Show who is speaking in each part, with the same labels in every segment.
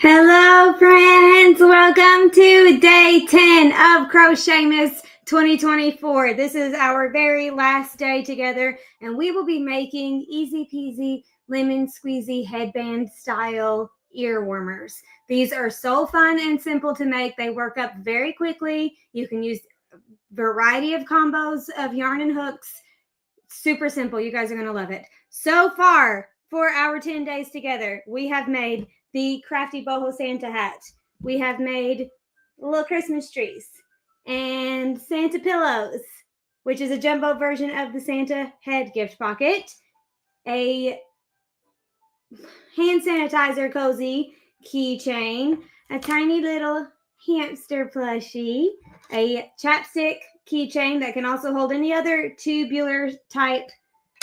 Speaker 1: Hello friends, welcome to day 10 of Crochetmas 2024. This is our very last day together and we will be making easy peasy lemon squeezy headband style ear warmers. These are so fun and simple to make. They work up very quickly. You can use a variety of combos of yarn and hooks. Super simple. You guys are going to love it. So far, for our 10 days together, we have made the crafty boho Santa hat. We have made little Christmas trees and Santa pillows, which is a jumbo version of the Santa head gift pocket, a hand sanitizer cozy keychain, a tiny little hamster plushie, a chapstick keychain that can also hold any other tubular type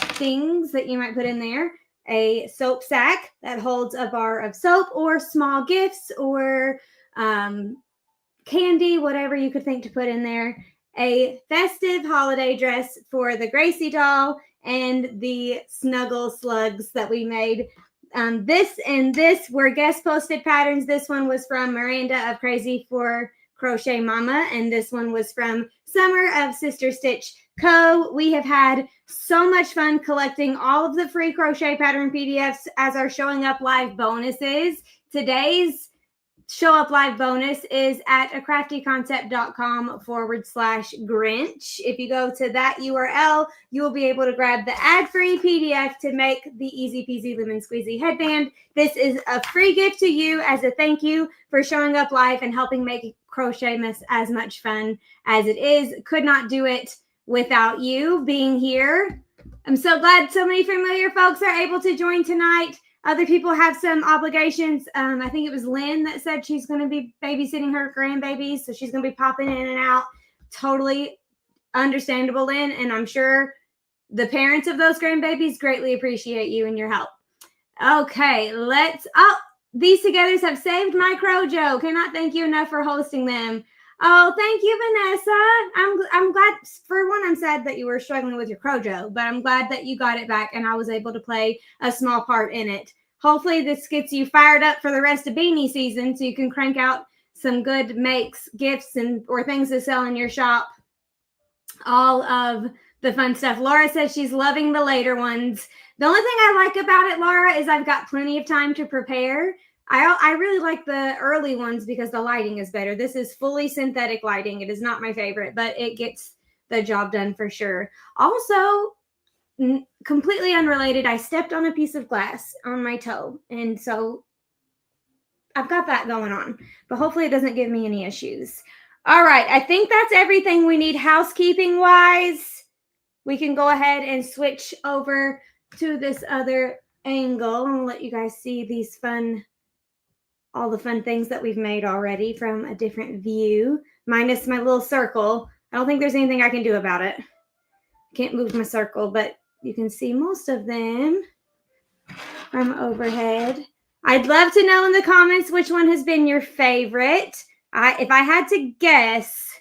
Speaker 1: things that you might put in there, a soap sack that holds a bar of soap or small gifts or candy, whatever you could think to put in there, a festive holiday dress for the Gracie doll, and the snuggle slugs that we made. This were guest posted patterns. This one was from Miranda of Crazy for Crochet Mama, and this one was from Summer of Sister Stitch Co. We have had so much fun collecting all of the free crochet pattern PDFs as our Showing Up Live bonuses. Today's Show Up Live bonus is at acraftyconcept.com/Grinch. If you go to that URL, you will be able to grab the ad-free PDF to make the Easy Peasy Lemon Squeezy Headband. This is a free gift to you as a thank you for showing up live and helping make Crochetmas as much fun as it is. Could not do it without you being here. I'm so glad so many familiar folks are able to join tonight. Other people have some obligations. I think it was Lynn that said she's going to be babysitting her grandbabies, so she's going to be popping in and out. Totally understandable, Lynn, and I'm sure the parents of those grandbabies greatly appreciate you and your help. Okay, these togethers have saved my Crojo. Cannot thank you enough for hosting them. Oh, thank you, Vanessa. I'm glad. For one, I'm sad that you were struggling with your Crojo, but I'm glad that you got it back and I was able to play a small part in it. Hopefully this gets you fired up for the rest of beanie season so you can crank out some good makes, gifts, or things to sell in your shop. All of the fun stuff. Laura says she's loving the later ones. The only thing I like about it, Laura, is I've got plenty of time to prepare. I really like the early ones because the lighting is better. This is fully synthetic lighting. It is not my favorite, but it gets the job done for sure. Also, completely unrelated, I stepped on a piece of glass on my toe, and so I've got that going on, but hopefully it doesn't give me any issues. All right, I think that's everything we need housekeeping-wise. We can go ahead and switch over to this other angle and let you guys see these all the fun things that we've made already from a different view, minus my little circle. I don't think there's anything I can do about it. Can't move my circle, but you can see most of them from overhead. I'd love to know in the comments which one has been your favorite. If I had to guess,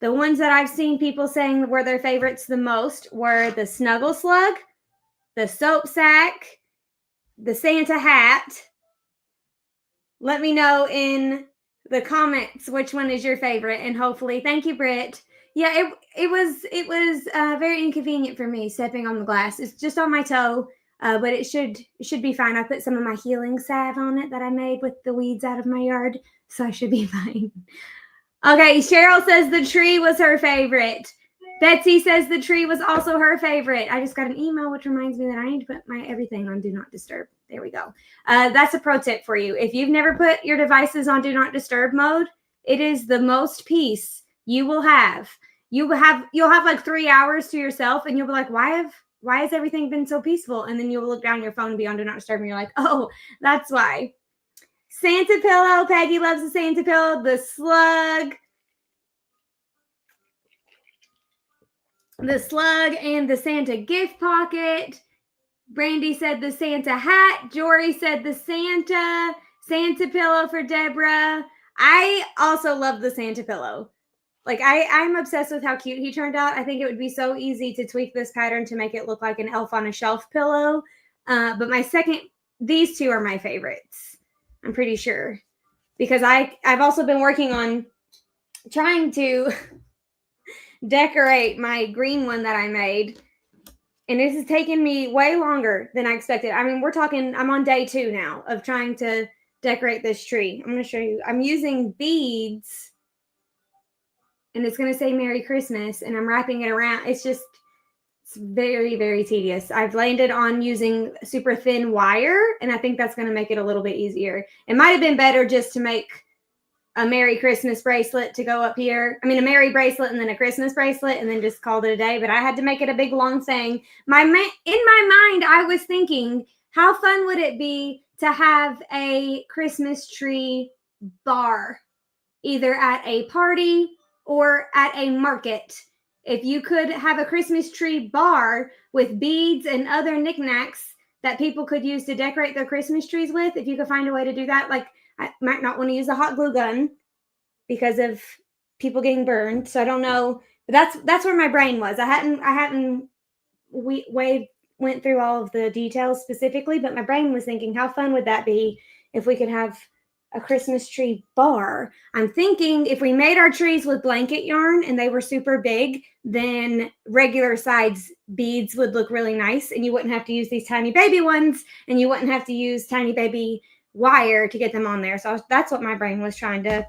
Speaker 1: the ones that I've seen people saying were their favorites the most were the Snuggle Slug, the Soap Sack, the Santa Hat. Let me know in the comments which one is your favorite, and hopefully, thank you, Britt. Yeah, it was very inconvenient for me stepping on the glass. It's just on my toe, but it should be fine. I put some of my healing salve on it that I made with the weeds out of my yard, so I should be fine. Okay, Cheryl says the tree was her favorite. Betsy says the tree was also her favorite. I just got an email, which reminds me that I need to put my everything on Do Not Disturb. There we go. That's a pro tip for you. If you've never put your devices on Do Not Disturb mode, it is the most peace you will have. You'll have like 3 hours to yourself, and you'll be like, why has everything been so peaceful? And then you'll look down your phone and be on Do Not Disturb, and you're like, oh, that's why. Santa pillow. Peggy loves the Santa pillow. The slug. The slug and the Santa gift pocket. Brandy said the Santa hat. Jory said the Santa pillow for Deborah. I also love the Santa pillow. Like I'm obsessed with how cute he turned out. I think it would be so easy to tweak this pattern to make it look like an elf on a shelf pillow. But these two are my favorites. I'm pretty sure. Because I've also been working on trying to decorate my green one that I made. And this has taken me way longer than I expected. I mean, I'm on day 2 now of trying to decorate this tree. I'm going to show you. I'm using beads, and it's going to say Merry Christmas, and I'm wrapping it around. It's very, very tedious. I've landed on using super thin wire, and I think that's going to make it a little bit easier. It might have been better just to make a Merry Christmas bracelet to go up here. I mean, a Merry bracelet and then a Christmas bracelet and then just called it a day. But I had to make it a big long saying. In my mind, I was thinking, how fun would it be to have a Christmas tree bar, either at a party or at a market? If you could have a Christmas tree bar with beads and other knickknacks that people could use to decorate their Christmas trees with, if you could find a way to do that, like, I might not want to use a hot glue gun because of people getting burned. So I don't know. But that's where my brain was. I hadn't went through all of the details specifically, but my brain was thinking, how fun would that be if we could have a Christmas tree bar? I'm thinking if we made our trees with blanket yarn and they were super big, then regular size beads would look really nice, and you wouldn't have to use these tiny baby ones, and you wouldn't have to use tiny baby wire to get them on there. So that's what my brain was trying to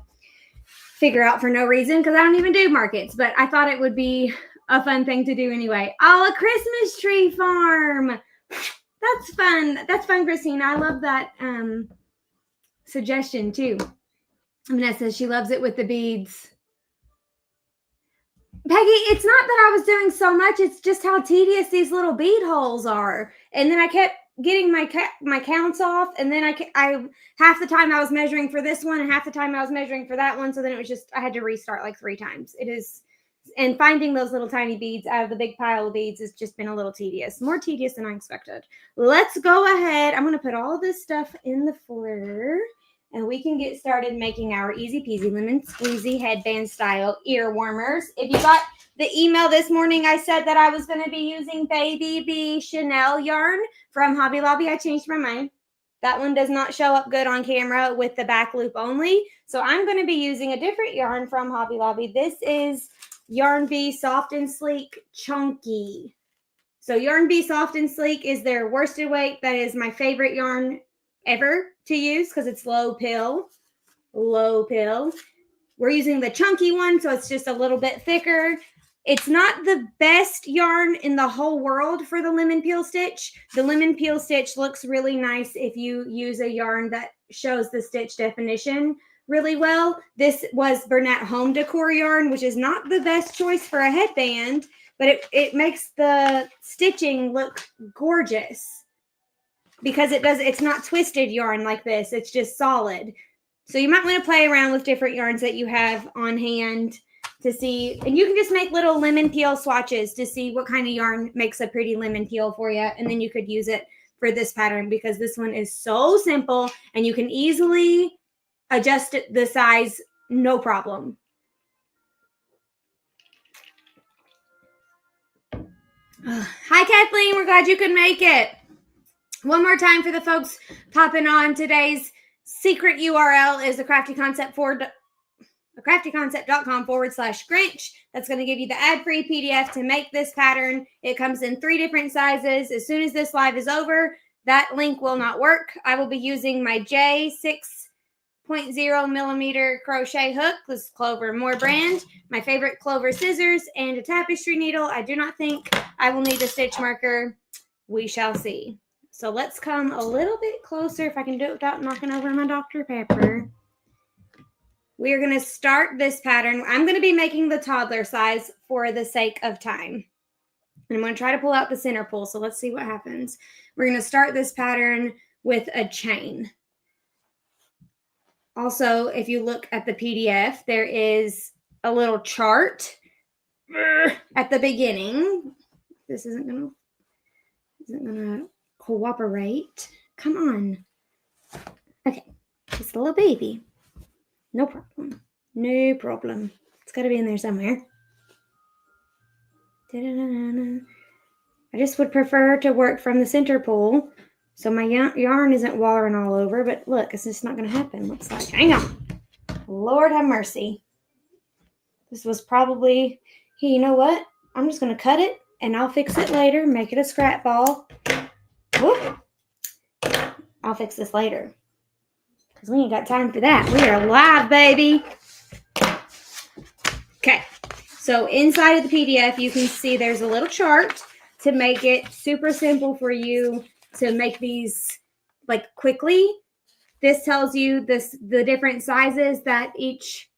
Speaker 1: figure out for no reason, because I don't even do markets, but I thought it would be a fun thing to do anyway. Oh, a Christmas tree farm. That's fun. That's fun, Christina. I love that suggestion too. Vanessa says she loves it with the beads. Peggy, it's not that I was doing so much. It's just how tedious these little bead holes are. And then I kept getting my counts off, and then I half the time I was measuring for this one and half the time I was measuring for that one, so then it was just I had to restart like 3 times. It is, and finding those little tiny beads out of the big pile of beads has just been a little tedious, more tedious than I expected. Let's go ahead. I'm going to put all this stuff in the folder, and we can get started making our easy peasy lemon squeezy headband style ear warmers. If you got the email this morning, I said that I was going to be using Baby Bee Chanel yarn from Hobby Lobby. I changed my mind. That one does not show up good on camera with the back loop only. So I'm going to be using a different yarn from Hobby Lobby. This is Yarn Bee Soft and Sleek Chunky. So Yarn Bee Soft and Sleek is their worsted weight. That is my favorite yarn ever to use because it's low pill. Low pill. We're using the chunky one, so it's just a little bit thicker. It's not the best yarn in the whole world for the lemon peel stitch. The lemon peel stitch looks really nice if you use a yarn that shows the stitch definition really well. This was Bernat Home Decor yarn, which is not the best choice for a headband, but it makes the stitching look gorgeous because it's not twisted yarn like this. It's just solid. So you might want to play around with different yarns that you have on hand to see, and you can just make little lemon peel swatches to see what kind of yarn makes a pretty lemon peel for you, and then you could use it for this pattern because this one is so simple and you can easily adjust the size, no problem. Hi, Kathleen. We're glad you could make it. One more time for the folks popping on. Today's secret URL is craftyconcept.com/Grinch. That's going to give you the ad-free PDF to make this pattern. It comes in 3 different sizes. As soon as this live is over, that link will not work. I will be using my J6.0 millimeter crochet hook. This is Clover Moore brand. My favorite Clover scissors and a tapestry needle. I do not think I will need a stitch marker. We shall see. So let's come a little bit closer if I can do it without knocking over my Dr. Pepper. We are going to start this pattern. I'm going to be making the toddler size for the sake of time. And I'm going to try to pull out the center pull. So let's see what happens. We're going to start this pattern with a chain. Also, if you look at the PDF, there is a little chart at the beginning. This isn't going to cooperate. Come on. Okay. Just a little baby. No problem. No problem. It's got to be in there somewhere. I just would prefer to work from the center pull So my yarn isn't watering all over, but look, it's just not going to happen. Looks like. Hang on. Lord have mercy. This was probably, hey, you know what? I'm just going to cut it and I'll fix it later. Make it a scrap ball. Whoop. I'll fix this later. Because we ain't got time for that. We are live, baby. Okay. So inside of the PDF, you can see there's a little chart to make it super simple for you to make these like quickly. This tells you the different sizes that each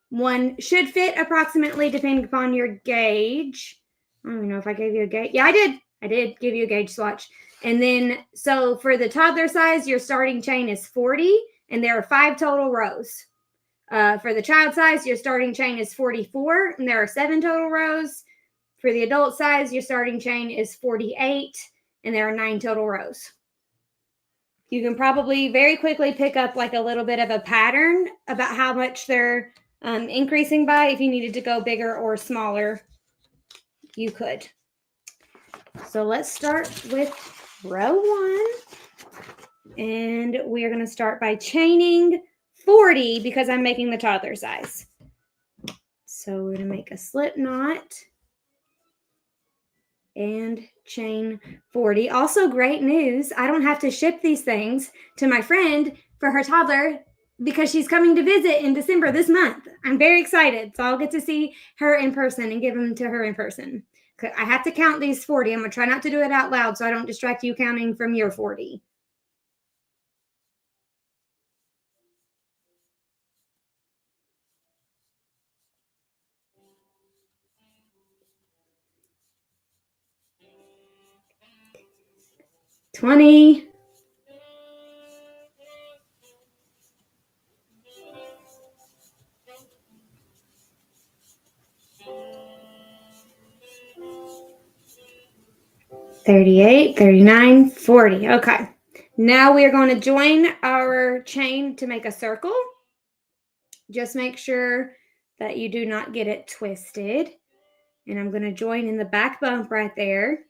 Speaker 1: one should fit approximately depending upon your gauge. I don't even know if I gave you a gauge. Yeah, I did. I did give you a gauge swatch. And then, so for the toddler size, your starting chain is 40, and there are 5 total rows. For the child size, your starting chain is 44, and there are 7 total rows. For the adult size, your starting chain is 48, and there are 9 total rows. You can probably very quickly pick up like a little bit of a pattern about how much they're increasing by. If you needed to go bigger or smaller, you could. So let's start with row 1. And we are going to start by chaining 40 because I'm making the toddler size. So we're going to make a slip knot and chain 40. Also, great news. I don't have to ship these things to my friend for her toddler because she's coming to visit in December this month. I'm very excited. So I'll get to see her in person and give them to her in person. I have to count these 40. I'm going to try not to do it out loud so I don't distract you counting from your 40. $20. 38, 39, 40. Okay. Now we are going to join our chain to make a circle. Just make sure that you do not get it twisted. And I'm going to join in the back bump right there.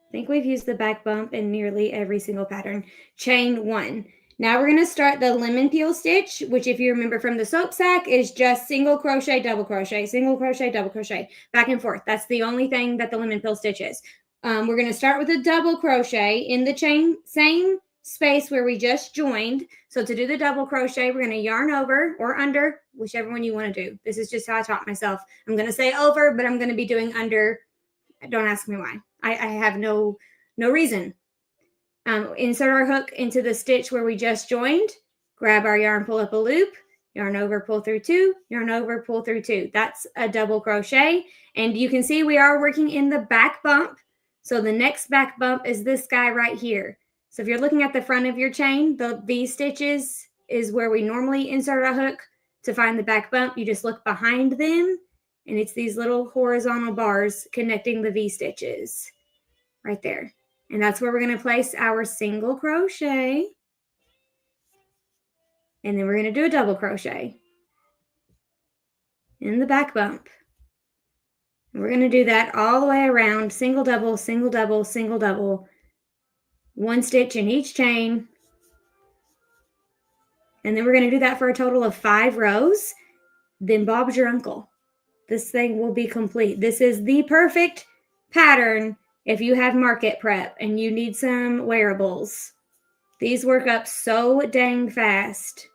Speaker 1: I think we've used the back bump in nearly every single pattern. Chain 1. Now we're going to start the lemon peel stitch, which if you remember from the soap sack is just single crochet, double crochet, single crochet, double crochet, back and forth. That's the only thing that the lemon peel stitch is. We're going to start with a double crochet in the chain, same space where we just joined. So to do the double crochet, we're going to yarn over or under, whichever one you want to do. This is just how I taught myself. I'm going to say over, but I'm going to be doing under. Don't ask me why. I have no reason. Insert our hook into the stitch where we just joined. Grab our yarn, pull up a loop, yarn over, pull through 2, yarn over, pull through 2. That's a double crochet. And you can see we are working in the back bump. So the next back bump is this guy right here. So if you're looking at the front of your chain, the V stitches is where we normally insert a hook to find the back bump. You just look behind them, and it's these little horizontal bars connecting the V stitches right there. And that's where we're going to place our single crochet. And then we're going to do a double crochet in the back bump. And we're going to do that all the way around, single, double, single, double, single, double, 1 stitch in each chain. And then we're going to do that for a total of 5 rows. Then Bob's your uncle. This thing will be complete. This is the perfect pattern if you have market prep and you need some wearables. These work up so dang fast.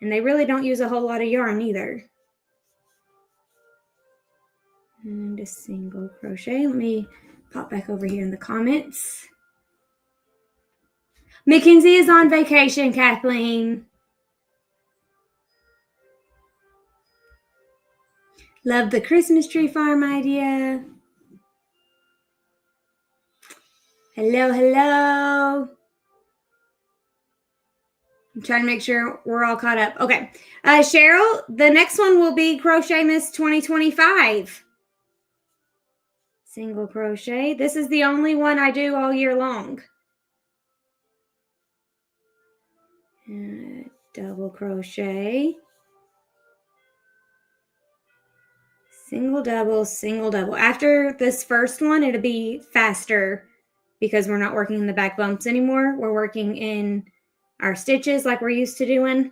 Speaker 1: And they really don't use a whole lot of yarn either. And a single crochet. Let me pop back over here in the comments. Mackenzie is on vacation, Kathleen. Love the Christmas tree farm idea. Hello, hello. I'm trying to make sure we're all caught up. Okay. Cheryl, the next one will be Crochetmas 2025. Single crochet. This is the only one I do all year long. Double crochet. Single, double, single, double. After this first one, it'll be faster because we're not working in the back bumps anymore. We're working in our stitches like we're used to doing.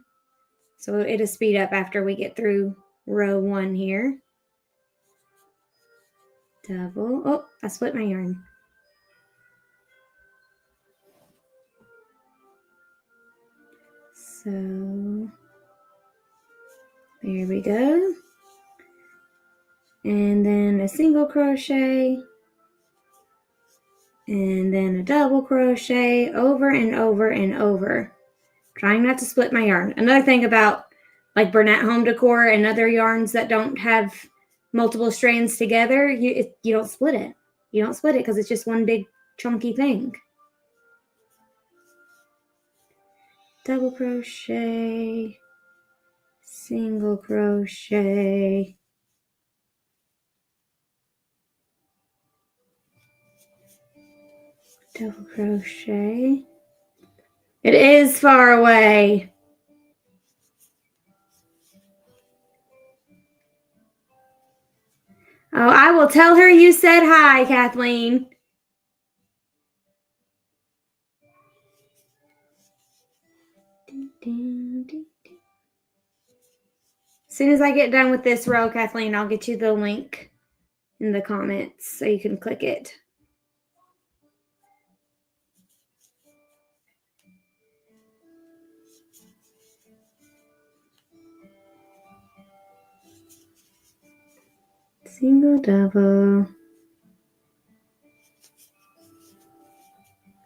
Speaker 1: So it'll speed up after we get through row 1 here. Double. Oh, I split my yarn. So there we go. And then a single crochet. And then a double crochet over and over and over. Trying not to split my yarn. Another thing about like Bernat Home Decor and other yarns that don't have multiple strands together, you don't split it. You don't split it because it's just one big chunky thing. Double crochet, single crochet, double crochet. It is far away. Oh, I will tell her you said hi, Kathleen. As soon as I get done with this row, Kathleen, I'll get you the link in the comments so you can click it. Single, double.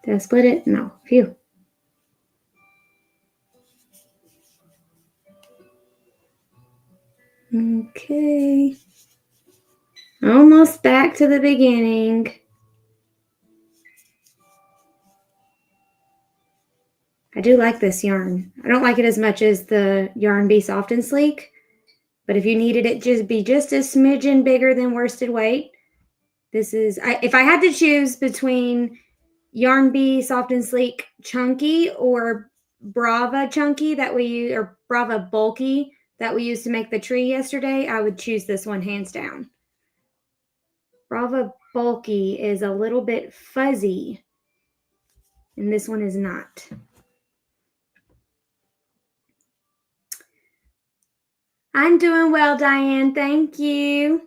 Speaker 1: Did I split it? No. Phew. Okay. Almost back to the beginning. I do like this yarn. I don't like it as much as the Yarn Bee Soft and Sleek, but if you needed it just be just a smidgen bigger than worsted weight, this is, if I had to choose between Yarn Bee Soft and Sleek Chunky or Brava Chunky that we use, or Brava Bulky that we used to make the tree yesterday, I would choose this one hands down. Brava Bulky is a little bit fuzzy, and this one is not. I'm doing well, Diane. Thank you.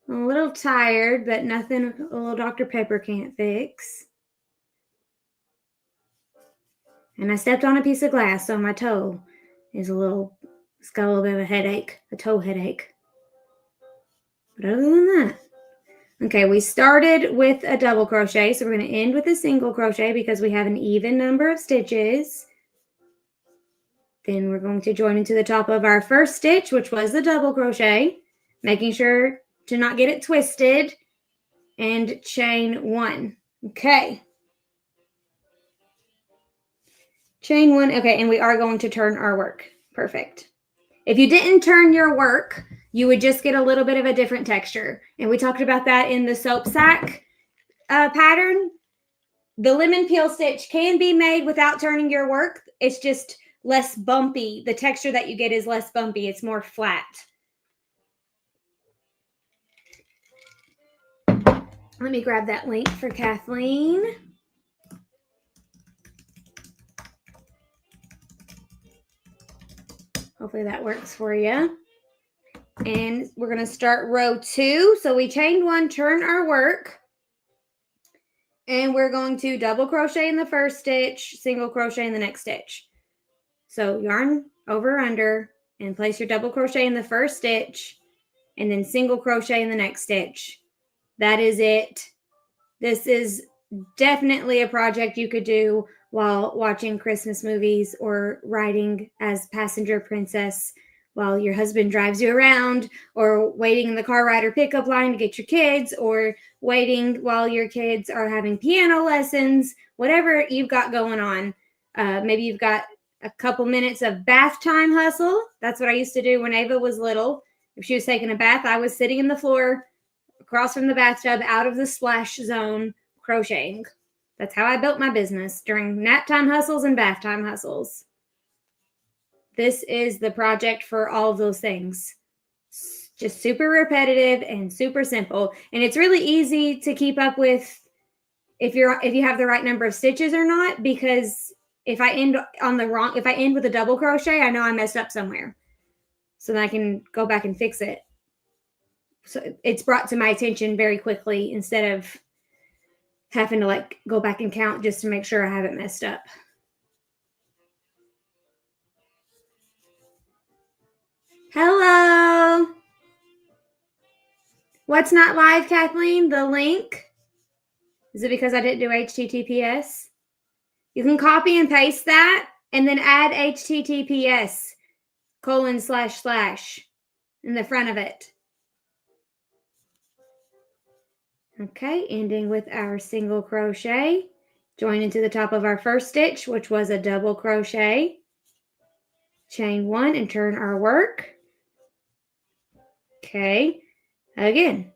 Speaker 1: I'm a little tired, but nothing a little Dr. Pepper can't fix. And I stepped on a piece of glass, so my toe is it's got a little bit of a headache, a toe headache. But other than that, okay, we started with a double crochet, so we're going to end with a single crochet because we have an even number of stitches. Then we're going to join into the top of our first stitch, which was the double crochet, making sure to not get it twisted, and chain 1. Okay. Chain 1. Okay, and we are going to turn our work. Perfect. If you didn't turn your work, you would just get a little bit of a different texture. And we talked about that in the soap sack pattern. The lemon peel stitch can be made without turning your work. It's just less bumpy. The texture that you get is less bumpy. It's more flat. Let me grab that link for Kathleen. Hopefully that works for you. And we're going to start row 2. So we chained 1, turn our work. And we're going to double crochet in the first stitch, single crochet in the next stitch. So yarn over, under, and place your double crochet in the first stitch, and then single crochet in the next stitch. That is it. This is definitely a project you could do while watching Christmas movies or riding as passenger princess while your husband drives you around, or waiting in the car rider pickup line to get your kids, or waiting while your kids are having piano lessons, whatever you've got going on. Maybe you've got a couple minutes of bath time hustle. That's what I used to do when Ava was little. If she was taking a bath, I was sitting in the floor across from the bathtub out of the splash zone crocheting. That's how I built my business during nap time hustles and bath time hustles. This is the project for all of those things. Just super repetitive and super simple. And it's really easy to keep up with if you have the right number of stitches or not, because if I end with a double crochet, I know I messed up somewhere. So then I can go back and fix it. So it's brought to my attention very quickly instead of having to like go back and count just to make sure I haven't messed up. Hello. What's not live, Kathleen? The link? Is it because I didn't do HTTPS? You can copy and paste that and then add HTTPS : / in the front of it. Okay, ending with our single crochet, join into the top of our first stitch, which was a double crochet, chain 1 and turn our work. Okay, again,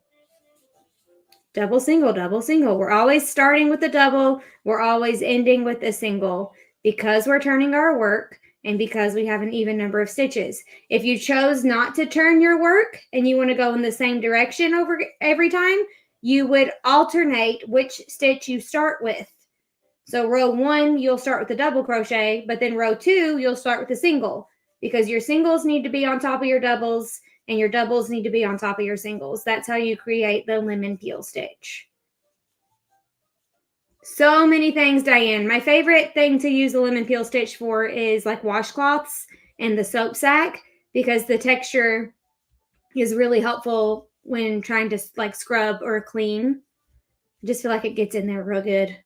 Speaker 1: double, single, double, single. We're always starting with a double. We're always ending with a single because we're turning our work and because we have an even number of stitches. If you chose not to turn your work and you want to go in the same direction over every time, you would alternate which stitch you start with. So row 1, you'll start with a double crochet, but then row 2, you'll start with a single, because your singles need to be on top of your doubles and your doubles need to be on top of your singles. That's how you create the lemon peel stitch. So many things, Diane. My favorite thing to use the lemon peel stitch for is like washcloths and the soap sack, because the texture is really helpful when trying to like scrub or clean. I just feel like it gets in there real good.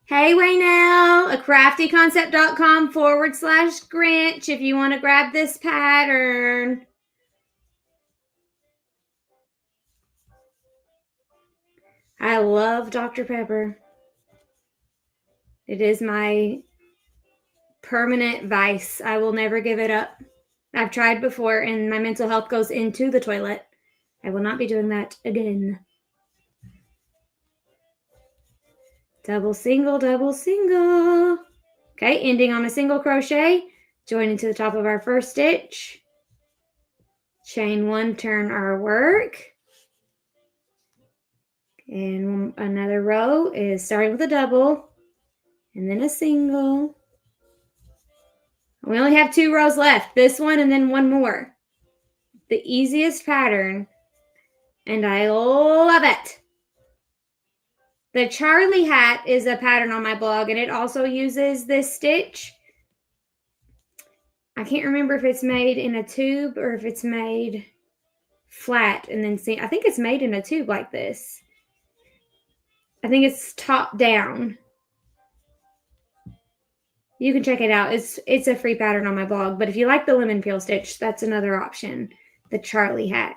Speaker 1: Hey, Waynell, craftyconcept.com / Grinch if you want to grab this pattern. I love Dr. Pepper. It is my permanent vice. I will never give it up. I've tried before and my mental health goes into the toilet. I will not be doing that again. Double, single, double, single. Okay, ending on a single crochet, join into the top of our first stitch, chain 1, turn our work, and another row is starting with a double and then a single. We only have 2 rows left, this one and then one more. The easiest pattern, and I love it. The Charlie hat is a pattern on my blog, and it also uses this stitch. I can't remember if it's made in a tube or if it's made flat and then I think it's made in a tube like this. I think it's top down. You can check it out. It's a free pattern on my blog, but if you like the lemon peel stitch, that's another option. The Charlie hat.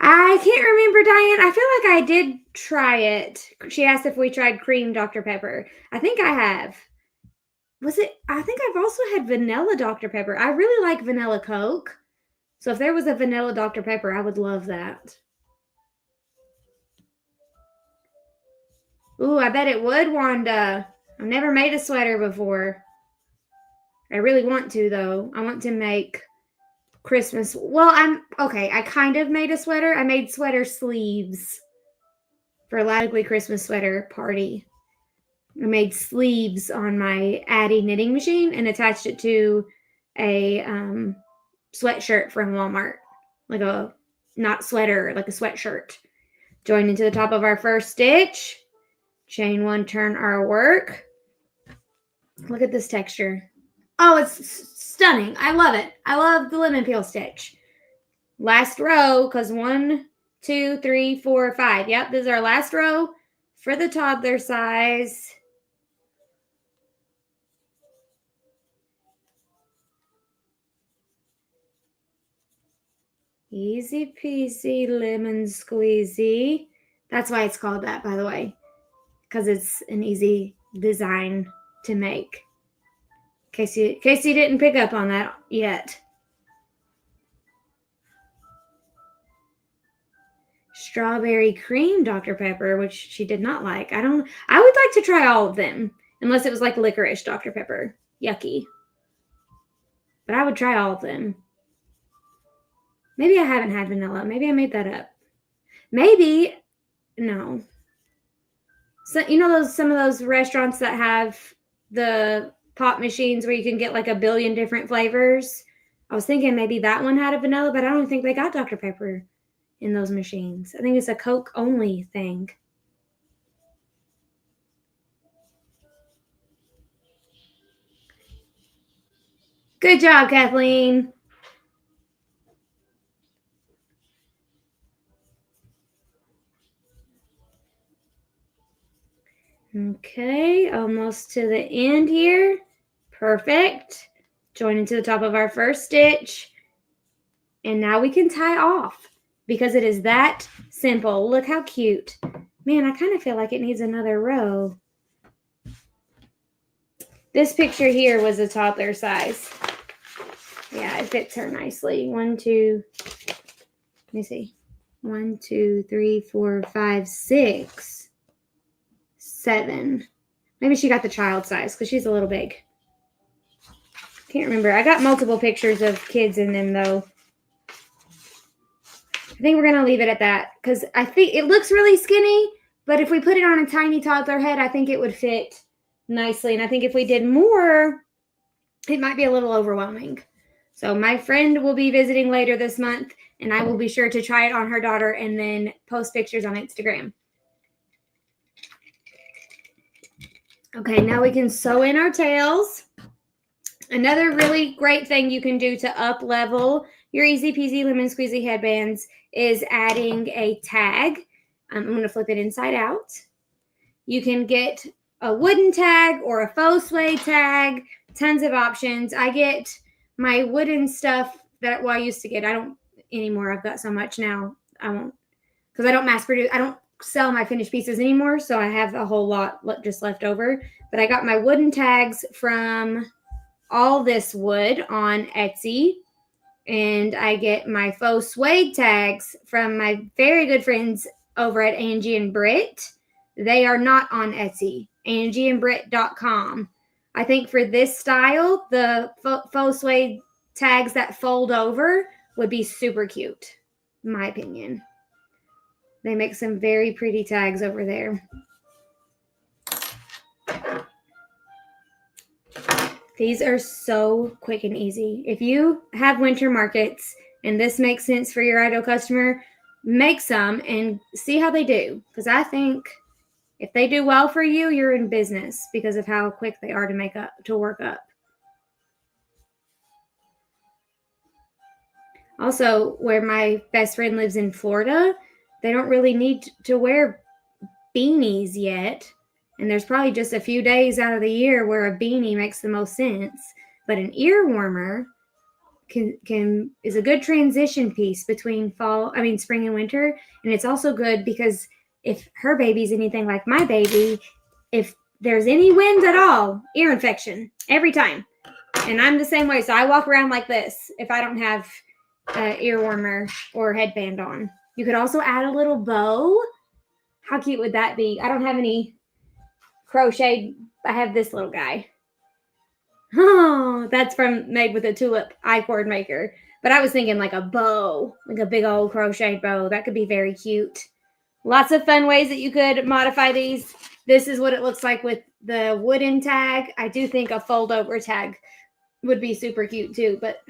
Speaker 1: I can't remember, Diane. I feel like I did try it. She asked if we tried cream Dr. Pepper. I think I have. I think I've also had vanilla Dr. Pepper. I really like vanilla Coke. So if there was a vanilla Dr. Pepper, I would love that. Ooh, I bet it would, Wanda. I've never made a sweater before. I really want to, though. I want to make Christmas. Well, I kind of made a sweater. I made sweater sleeves for a ugly Christmas sweater party. I made sleeves on my Addy knitting machine and attached it to a sweatshirt from Walmart. Like a, not sweater, like a sweatshirt. Join into the top of our first stitch. Chain 1, turn our work. Look at this texture. Oh, it's stunning. I love it. I love the lemon peel stitch. Last row, because 1, 2, 3, 4, 5. Yep, this is our last row for the toddler size. Easy peasy lemon squeezy. That's why it's called that, by the way, because it's an easy design to make. In case you didn't pick up on that yet. Strawberry cream Dr. Pepper, which she did not like. I would like to try all of them, unless it was like licorice Dr. Pepper. Yucky. but I would try all of them. Maybe I haven't had vanilla. Maybe I made that up. Maybe, no. So, you know some of those restaurants that have the pop machines where you can get like a billion different flavors? I was thinking maybe that one had a vanilla, but I don't think they got Dr. Pepper in those machines. I think it's a Coke only thing. Good job, Kathleen. Okay, almost to the end here. Perfect. Join into the top of our first stitch. And now we can tie off because it is that simple. Look how cute. Man, I kind of feel like it needs another row. This picture here was a toddler size. Yeah, it fits her nicely. 1, 2, let me see. 1, 2, 3, 4, 5, 6, 7. Maybe she got the child size because she's a little big. Can't remember. I got multiple pictures of kids in them though. I think we're going to leave it at that because I think it looks really skinny, but if we put it on a tiny toddler head, I think it would fit nicely. And I think if we did more, it might be a little overwhelming. So my friend will be visiting later this month, and I will be sure to try it on her daughter and then post pictures on Instagram. Okay, now we can sew in our tails. Another really great thing you can do to up level your Easy Peasy Lemon Squeezy headbands is adding a tag. I'm going to flip it inside out. You can get a wooden tag or a faux suede tag. Tons of options. I get my wooden stuff that, well, I used to get. I don't anymore. I've got so much now. I won't, because I don't mass produce. I don't sell my finished pieces anymore, so I have a whole lot just left over. But I got my wooden tags from All This Wood on Etsy. And I get my faux suede tags from my very good friends over at Angie and Britt. They are not on Etsy. AngieandBritt.com. I think for this style, the faux suede tags that fold over would be super cute, in my opinion. They make some very pretty tags over there. These are so quick and easy. If you have winter markets and this makes sense for your ideal customer, make some and see how they do. Because I think if they do well for you, you're in business because of how quick they are to work up. Also, where my best friend lives in Florida, they don't really need to wear beanies yet. And there's probably just a few days out of the year where a beanie makes the most sense. But an ear warmer is a good transition piece between spring and winter. And it's also good because if her baby's anything like my baby, if there's any wind at all, ear infection every time. And I'm the same way. So I walk around like this if I don't have an ear warmer or headband on. You could also add a little bow. How cute would that be? I don't have any crochet. I have this little guy. Oh, that's made with a tulip I-cord maker. But I was thinking like a bow, like a big old crocheted bow. That could be very cute. Lots of fun ways that you could modify these. This is what it looks like with the wooden tag. I do think a fold over tag would be super cute too, but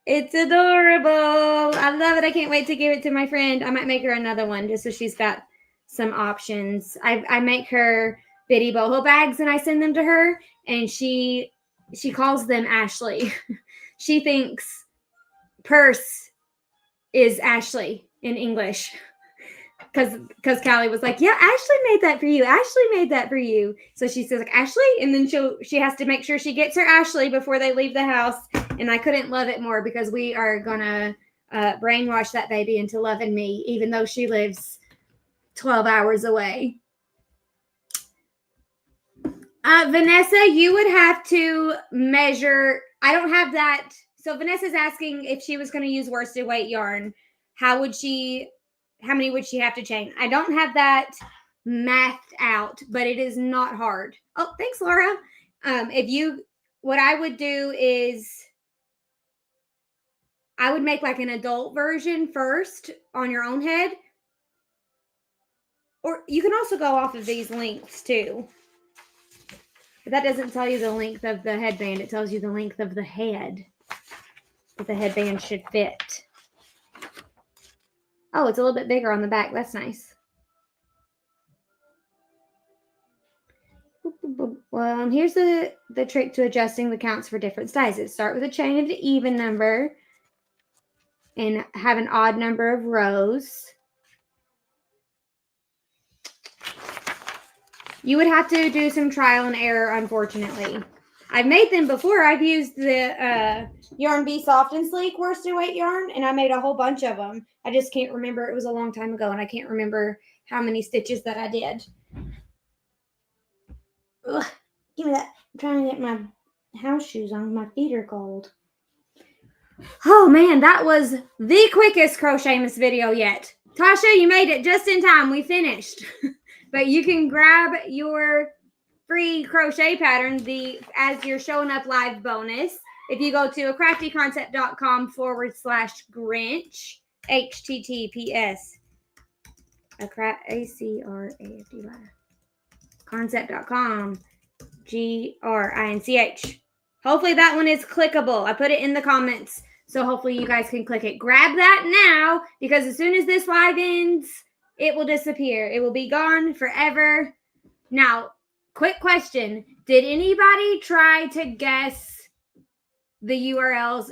Speaker 1: it's adorable. I love it. I can't wait to give it to my friend. I might make her another one just so she's got some options. I make her bitty boho bags and I send them to her, and she calls them Ashley. She thinks purse is Ashley in English. Because Callie was like, yeah, Ashley made that for you. Ashley made that for you. So she says, like, Ashley? And then she has to make sure she gets her Ashley before they leave the house. And I couldn't love it more because we are going to brainwash that baby into loving me, even though she lives 12 hours away. Vanessa, you would have to measure. I don't have that. So Vanessa's asking if she was going to use worsted weight yarn. How many would she have to chain? I don't have that mathed out, but it is not hard. Oh, thanks, Laura. If you what I would do is I would make like an adult version first on your own head. Or you can also go off of these lengths too. But that doesn't tell you the length of the headband. It tells you the length of the head that the headband should fit. Oh, it's a little bit bigger on the back. That's nice. Well, here's the trick to adjusting the counts for different sizes. Start with a chain of the even number and have an odd number of rows. You would have to do some trial and error, unfortunately. I've made them before. I've used the Yarn Be Soft and Sleek worsted weight yarn, and I made a whole bunch of them. I just can't remember. It was a long time ago, and I can't remember how many stitches that I did. Ugh, give me that. I'm trying to get my house shoes on. My feet are cold. Oh, man, that was the quickest Crochetmas video yet. Tasha, you made it just in time. We finished. But you can grab your free crochet pattern as your showing up live bonus if you go to acraftyconcept.com/Grinch, HTTPS, ACRAFTY, concept.com, GRINCH. Hopefully that one is clickable. I put it in the comments, so hopefully you guys can click it. Grab that now, because as soon as this live ends, it will disappear. It will be gone forever. Now, quick question. Did anybody try to guess the URLs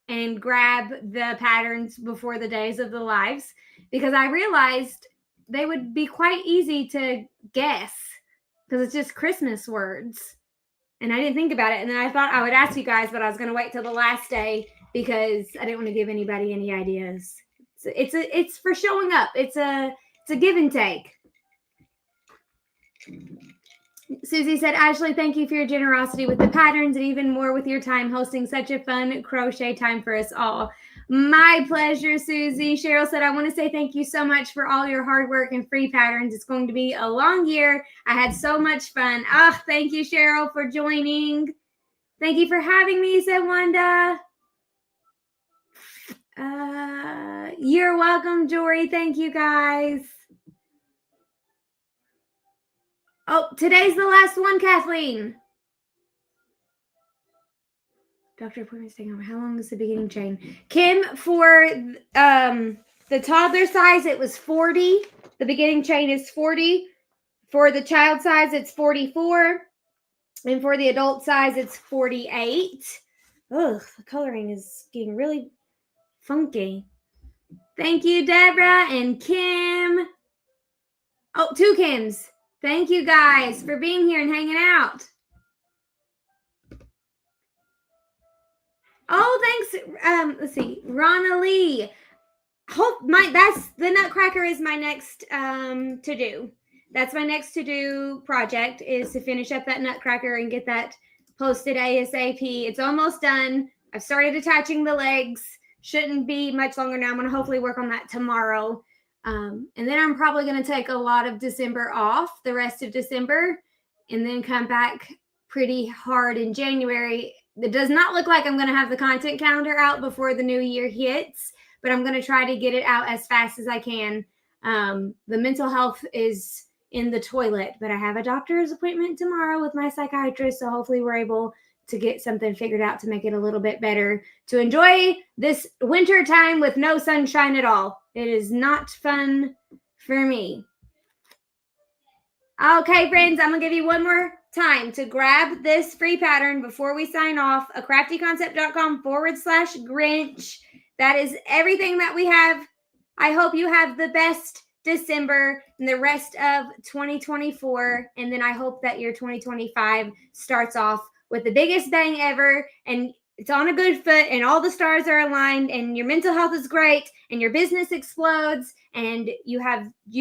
Speaker 1: and grab the patterns before the days of the lives? Because I realized they would be quite easy to guess because it's just Christmas words. And I didn't think about it. And then I thought I would ask you guys, but I was going to wait till the last day because I didn't want to give anybody any ideas. It's for showing up. It's a give and take. Susie said, Ashley, thank you for your generosity with the patterns and even more with your time hosting such a fun crochet time for us all. My pleasure, Susie. Cheryl said, I want to say thank you so much for all your hard work and free patterns. It's going to be a long year. I had so much fun. Thank you, Cheryl, for joining. Thank you for having me, said Wanda. You're welcome, Jory. Thank you, guys. Oh, today's the last one, Kathleen. Doctor appointment's taking over. How long is the beginning chain? Kim, for the toddler size, it was 40. The beginning chain is 40. For the child size, it's 44. And for the adult size, it's 48. Ugh, the coloring is getting really funky. Thank you, Deborah and Kim. Oh, 2 Kims. Thank you guys for being here and hanging out. Oh, thanks. Let's see. Rana Lee. That's the Nutcracker is my next to do. That's my next to do project is to finish up that Nutcracker and get that posted ASAP. It's almost done. I've started attaching the legs. Shouldn't be much longer now. I'm going to hopefully work on that tomorrow. And then I'm probably going to take a lot of December off, the rest of December, and then come back pretty hard in January. It does not look like I'm going to have the content calendar out before the new year hits, but I'm going to try to get it out as fast as I can. The mental health is in the toilet, but I have a doctor's appointment tomorrow with my psychiatrist, so hopefully we're able to get something figured out to make it a little bit better, to enjoy this winter time with no sunshine at all. It is not fun for me. Okay, friends, I'm going to give you one more time to grab this free pattern before we sign off. acraftyconcept.com/Grinch. That is everything that we have. I hope you have the best December and the rest of 2024. And then I hope that your 2025 starts off with the biggest bang ever, and it's on a good foot, and all the stars are aligned, and your mental health is great, and your business explodes, and you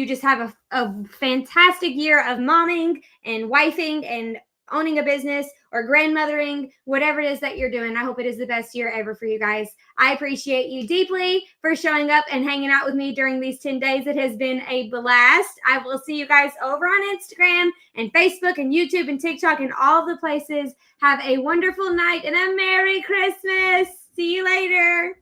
Speaker 1: just have a fantastic year of momming and wifing and owning a business or grandmothering, whatever it is that you're doing. I hope it is the best year ever for you guys. I appreciate you deeply for showing up and hanging out with me during these 10 days. It has been a blast. I will see you guys over on Instagram and Facebook and YouTube and TikTok and all the places. Have a wonderful night and a Merry Christmas. See you later.